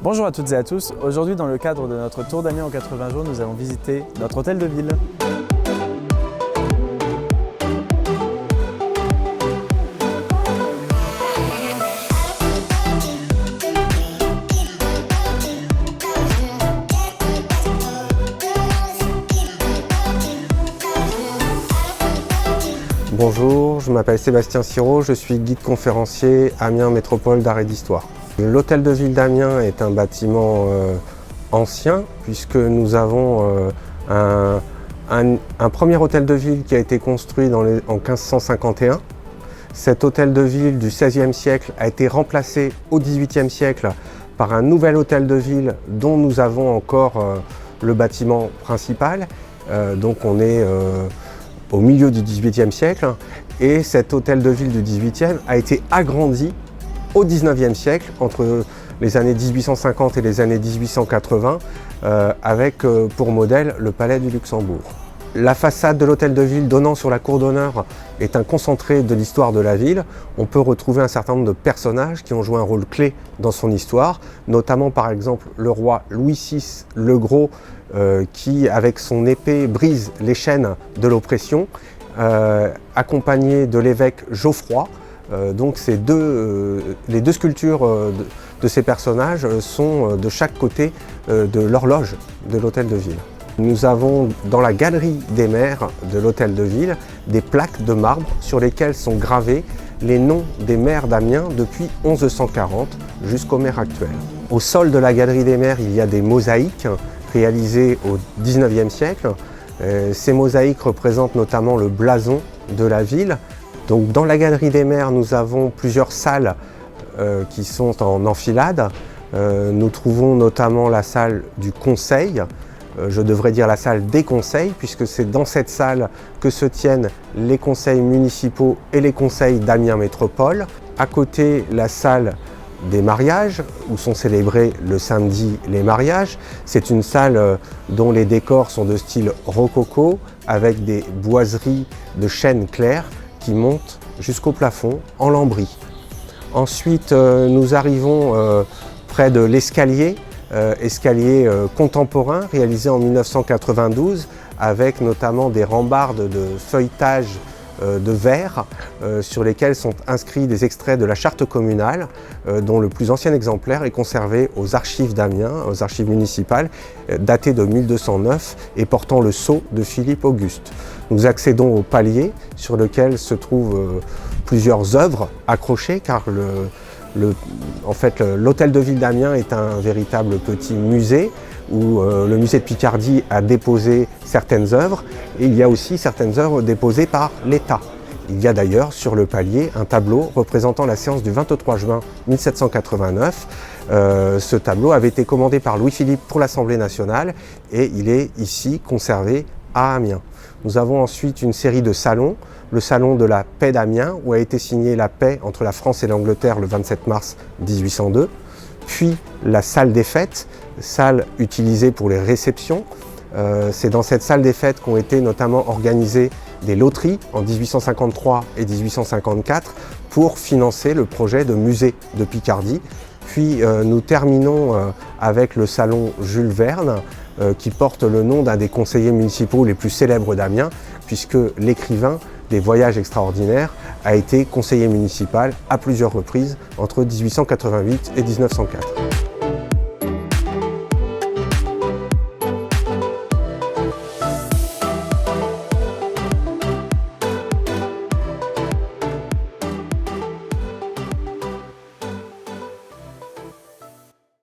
Bonjour à toutes et à tous, aujourd'hui dans le cadre de notre tour d'Amiens en 80 jours, nous allons visiter notre hôtel de ville. Bonjour, je m'appelle Sébastien Sirot, je suis guide conférencier Amiens Métropole d'Art et d'Histoire. L'hôtel de ville d'Amiens est un bâtiment ancien puisque nous avons un premier hôtel de ville qui a été construit en 1551. Cet hôtel de ville du XVIe siècle a été remplacé au XVIIIe siècle par un nouvel hôtel de ville dont nous avons encore le bâtiment principal. Donc on est au milieu du XVIIIe siècle et cet hôtel de ville du XVIIIe a été agrandi au XIXe siècle, entre les années 1850 et les années 1880, avec pour modèle le Palais du Luxembourg. La façade de l'hôtel de ville donnant sur la cour d'honneur est un concentré de l'histoire de la ville. On peut retrouver un certain nombre de personnages qui ont joué un rôle clé dans son histoire, notamment par exemple le roi Louis VI le Gros, qui avec son épée brise les chaînes de l'oppression, accompagné de l'évêque Geoffroy. Donc les deux sculptures de ces personnages sont de chaque côté de l'horloge de l'hôtel de ville. Nous avons dans la galerie des maires de l'hôtel de ville des plaques de marbre sur lesquelles sont gravés les noms des maires d'Amiens depuis 1140 jusqu'au maire actuel. Au sol de la galerie des maires, il y a des mosaïques réalisées au XIXe siècle. Ces mosaïques représentent notamment le blason de la ville. Donc, dans la galerie des maires, nous avons plusieurs salles qui sont en enfilade. Nous trouvons notamment la salle du conseil, je devrais dire la salle des conseils, puisque c'est dans cette salle que se tiennent les conseils municipaux et les conseils d'Amiens Métropole. À côté, la salle des mariages, où sont célébrés le samedi les mariages. C'est une salle dont les décors sont de style rococo, avec des boiseries de chêne clair qui montent jusqu'au plafond en lambris. Ensuite, nous arrivons près de l'escalier, escalier contemporain réalisé en 1992 avec notamment des rambardes de feuilletage de verre sur lesquels sont inscrits des extraits de la charte communale dont le plus ancien exemplaire est conservé aux archives d'Amiens, aux archives municipales, daté de 1209 et portant le sceau de Philippe Auguste. Nous accédons au palier sur lequel se trouvent plusieurs œuvres accrochées car l'hôtel de ville d'Amiens est un véritable petit musée où le musée de Picardie a déposé certaines œuvres et il y a aussi certaines œuvres déposées par l'État. Il y a d'ailleurs sur le palier un tableau représentant la séance du 23 juin 1789. Ce tableau avait été commandé par Louis-Philippe pour l'Assemblée nationale et il est ici conservé à Amiens. Nous avons ensuite une série de salons, le salon de la paix d'Amiens où a été signée la paix entre la France et l'Angleterre le 27 mars 1802, puis la salle des fêtes, salle utilisée pour les réceptions. C'est dans cette salle des fêtes qu'ont été notamment organisées des loteries en 1853 et 1854 pour financer le projet de musée de Picardie. Puis nous terminons avec le salon Jules Verne qui porte le nom d'un des conseillers municipaux les plus célèbres d'Amiens puisque l'écrivain des Voyages extraordinaires a été conseiller municipal à plusieurs reprises entre 1888 et 1904.